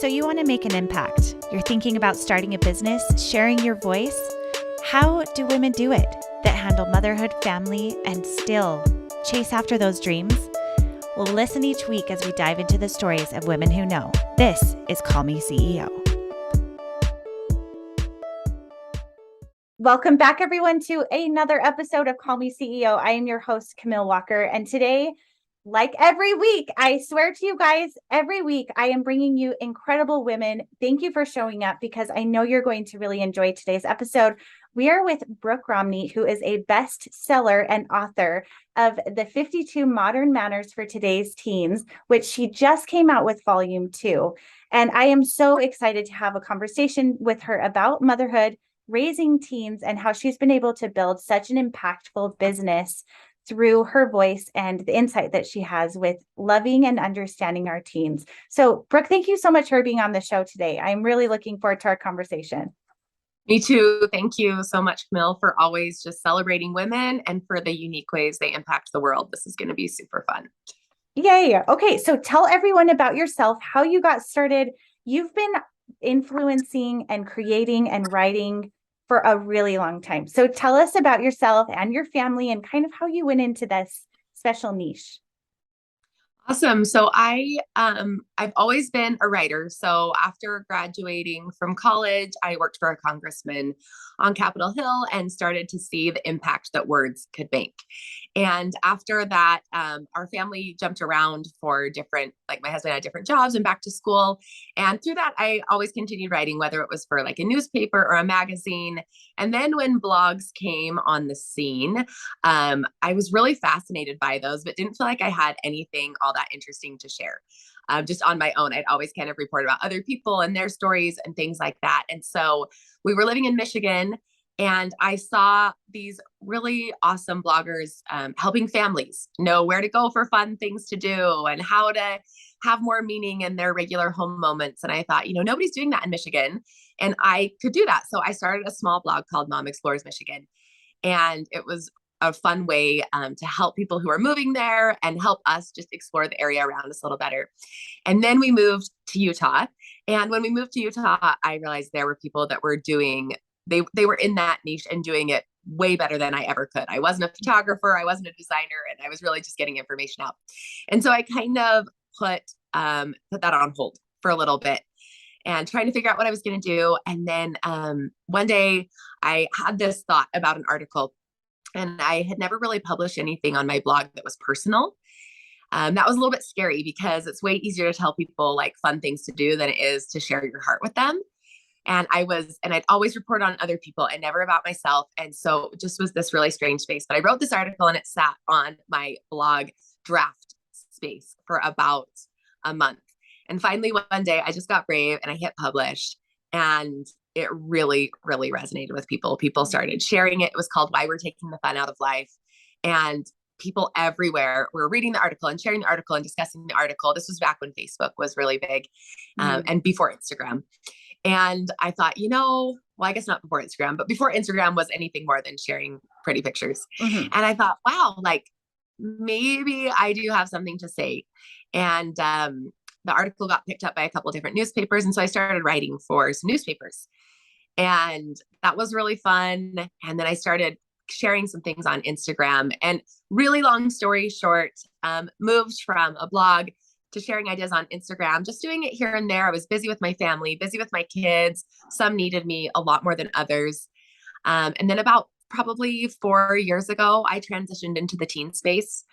So you want to make an impact. You're thinking about starting a business, sharing your voice. How do women do it that handle motherhood, family, and still chase after those dreams? Well, listen each week as we dive into the stories of women who know. This is Call Me CEO. Welcome back, everyone, to another episode of Call Me CEO. I am your host, Camille Walker, and today, like every week, I swear to you guys, every week I am bringing you incredible women. Thank you for showing up because I know you're going to really enjoy today's episode. We are with Brooke Romney, who is a bestseller and author of the 52 Modern Manners for Today's Teens, which she just came out with volume 2. And I am so excited to have a conversation with her about motherhood, raising teens, and how she's been able to build such an impactful business through her voice and the insight that she has with loving and understanding our teens. So, Brooke, thank you so much for being on the show today. I'm really looking forward to our conversation. Me too. Thank you so much, Camille, for always just celebrating women and for the unique ways they impact the world. This is going to be super fun. Yeah. Okay, so tell everyone about yourself, how you got started. You've been influencing and creating and writing for a really long time. So tell us about yourself and your family and kind of how you went into this special niche. Awesome. So I've always been a writer. So after graduating from college, I worked for a congressman on Capitol Hill and started to see the impact that words could make. And after that, our family jumped around for different, like my husband had different jobs and back to school. And through that, I always continued writing, whether it was for like a newspaper or a magazine. And then when blogs came on the scene, I was really fascinated by those, but didn't feel like I had anything all that interesting to share. Just on my own, I'd always kind of report about other people and their stories and things like that. And so we were living in Michigan, and I saw these really awesome bloggers helping families know where to go for fun things to do and how to have more meaning in their regular home moments. And I thought, nobody's doing that in Michigan, and I could do that. So I started a small blog called Mom Explores Michigan. And it was a fun way to help people who are moving there and help us just explore the area around us a little better. And then we moved to Utah. And when we moved to Utah, I realized there were people that were doing, they were in that niche and doing it way better than I ever could. I wasn't a photographer, I wasn't a designer, and I was really just getting information out. And so I kind of put that on hold for a little bit and trying to figure out what I was going to do. And then one day I had this thought about an article, and I had never really published anything on my blog that was personal. That was a little bit scary because it's way easier to tell people like fun things to do than it is to share your heart with them. And I'd always report on other people and never about myself. And so it just was this really strange space. But I wrote this article and it sat on my blog draft space for about a month. And finally, one day I just got brave and I hit publish, and it really, really resonated with people. People started sharing it. It was called Why We're Taking the Fun Out of Life. And people everywhere were reading the article and sharing the article and discussing the article. This was back when Facebook was really big and before Instagram. And I thought, well, I guess not before Instagram, but before Instagram was anything more than sharing pretty pictures. Mm-hmm. And I thought, wow, like maybe I do have something to say. And the article got picked up by a couple of different newspapers. And so I started writing for some newspapers. And that was really fun. And then I started sharing some things on Instagram, and really long story short, moved from a blog to sharing ideas on Instagram, just doing it here and there. I was busy with my family, busy with my kids. Some needed me a lot more than others. And then about probably 4 years ago, I transitioned into the teen space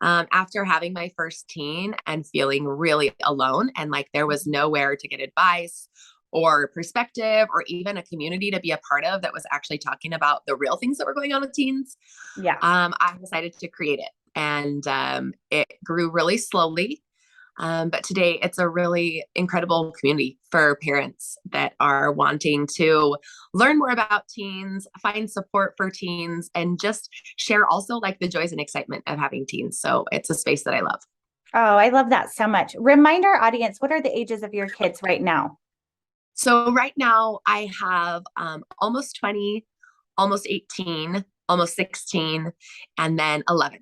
after having my first teen and feeling really alone. And like there was nowhere to get advice or perspective or even a community to be a part of that was actually talking about the real things that were going on with teens. Yeah. I decided to create it, and it grew really slowly. But today it's a really incredible community for parents that are wanting to learn more about teens, find support for teens, and just share also like the joys and excitement of having teens. So it's a space that I love. Oh, I love that so much. Remind our audience, what are the ages of your kids right now? So right now I have almost 20, almost 18, almost 16, and then 11.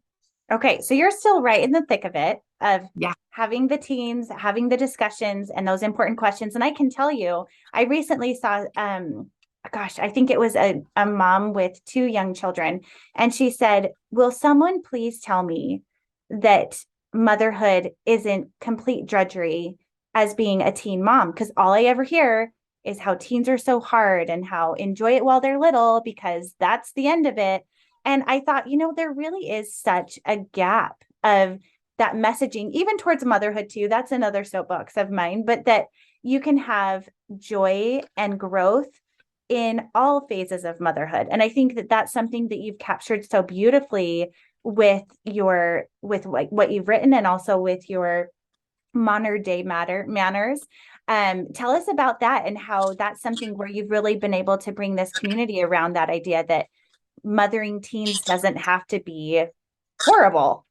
Okay, so you're still right in the thick of it, of Yeah. having the teens, having the discussions and those important questions. And I can tell you, I recently saw, gosh, I think it was a mom with two young children. And she said, will someone please tell me that motherhood isn't complete drudgery as being a teen mom? Because all I ever hear is how teens are so hard and how enjoy it while they're little because that's the end of it. And I thought, there really is such a gap of that messaging, even towards motherhood, too. That's another soapbox of mine, but that you can have joy and growth in all phases of motherhood. And I think that that's something that you've captured so beautifully with what you've written and also with your modern day manners. Tell us about that and how that's something where you've really been able to bring this community around that idea that mothering teens doesn't have to be horrible,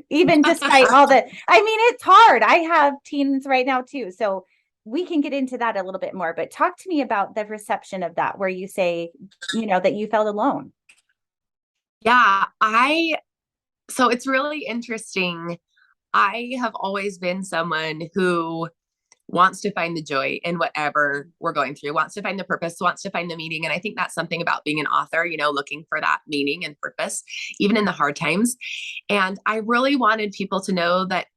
even despite all the, I mean, it's hard. I have teens right now too. So we can get into that a little bit more, but talk to me about the reception of that, where you say, that you felt alone. Yeah, so it's really interesting. I have always been someone who wants to find the joy in whatever we're going through, wants to find the purpose, wants to find the meaning. And I think that's something about being an author, looking for that meaning and purpose, even in the hard times. And I really wanted people to know that,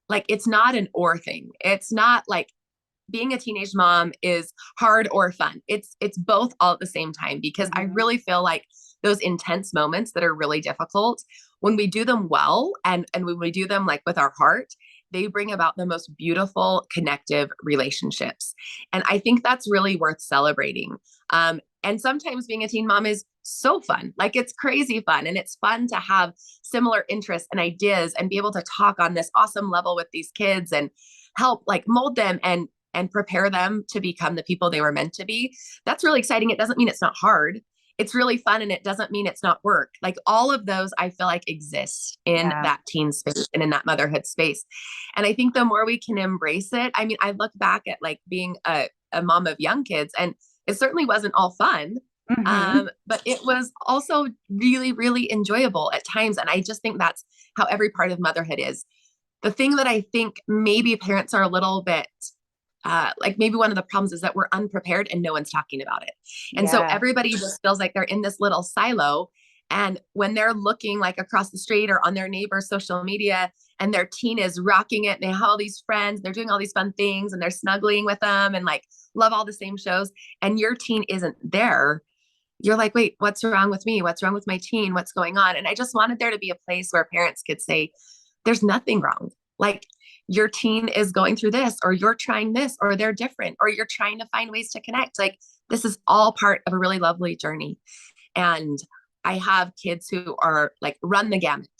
like, it's not an or thing. It's not like being a teenage mom is hard or fun. It's both all at the same time, because I really feel like those intense moments that are really difficult, when we do them well and when we do them like with our heart, they bring about the most beautiful connective relationships. And I think that's really worth celebrating. And sometimes being a teen mom is so fun. Like, it's crazy fun. And it's fun to have similar interests and ideas and be able to talk on this awesome level with these kids and help like mold them and prepare them to become the people they were meant to be. That's really exciting. It doesn't mean it's not hard. It's really fun, and it doesn't mean it's not work. Like, all of those I feel like exist in Yeah. that teen space and in that motherhood space. And I think the more we can embrace it, I mean, I look back at like being a mom of young kids, and it certainly wasn't all fun. But it was also really, really enjoyable at times. And I just think that's how every part of motherhood is. The thing that I think maybe parents are a little bit like, maybe one of the problems is that we're unprepared and no one's talking about it. And so Yeah. everybody just feels like they're in this little silo. And when they're looking like across the street or on their neighbor's social media, and their teen is rocking it, and they have all these friends, they're doing all these fun things, and they're snuggling with them and like love all the same shows, and your teen isn't there, you're like, wait, what's wrong with me? What's wrong with my teen? What's going on? And I just wanted there to be a place where parents could say, there's nothing wrong. Like, your teen is going through this, or you're trying this, or they're different, or you're trying to find ways to connect. Like, this is all part of a really lovely journey. And I have kids who are like run the gamut,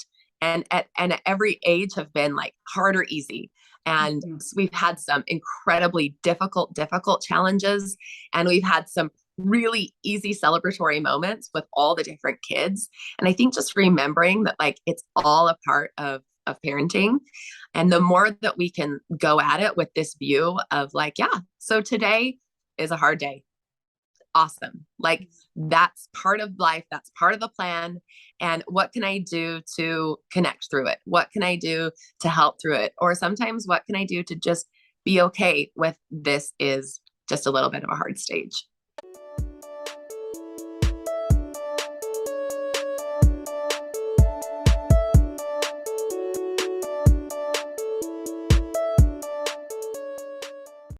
and at every age have been like hard or easy. And we've had some incredibly difficult challenges. And we've had some really easy celebratory moments with all the different kids. And I think just remembering that, like, it's all a part of parenting. And the more that we can go at it with this view of like, yeah, so today is a hard day. Awesome. Like, that's part of life. That's part of the plan. And what can I do to connect through it? What can I do to help through it? Or sometimes, what can I do to just be okay with this is just a little bit of a hard stage?